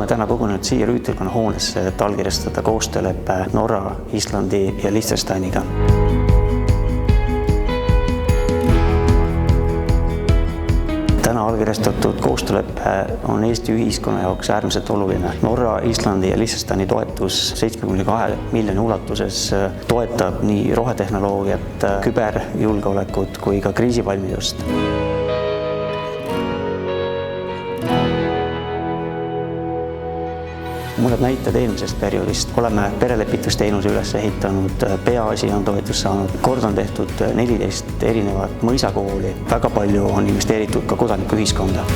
täna kogunenud siia Rüütelkonna hoonesse, et allkirjastada koostööleppe Norra, Islandi ja Liechtensteiniga. Täna allkirjastatud koostööleppe on Eesti ühiskonna jaoks äärmiselt oluline. Norra, Islandi ja Liechtensteini toetus 72 miljoni ulatuses toetab nii rohetehnoloogiat, küberjulgeolekut kui ka kriisivalmidust. Mõned näited eelmisest perioodist. Oleme perelepitusteenuse üles ehitanud, Peaasi on toetust saanud, kord on tehtud 14 erinevat mõisakooli, väga palju on investeeritud ka kodanikuühiskonda.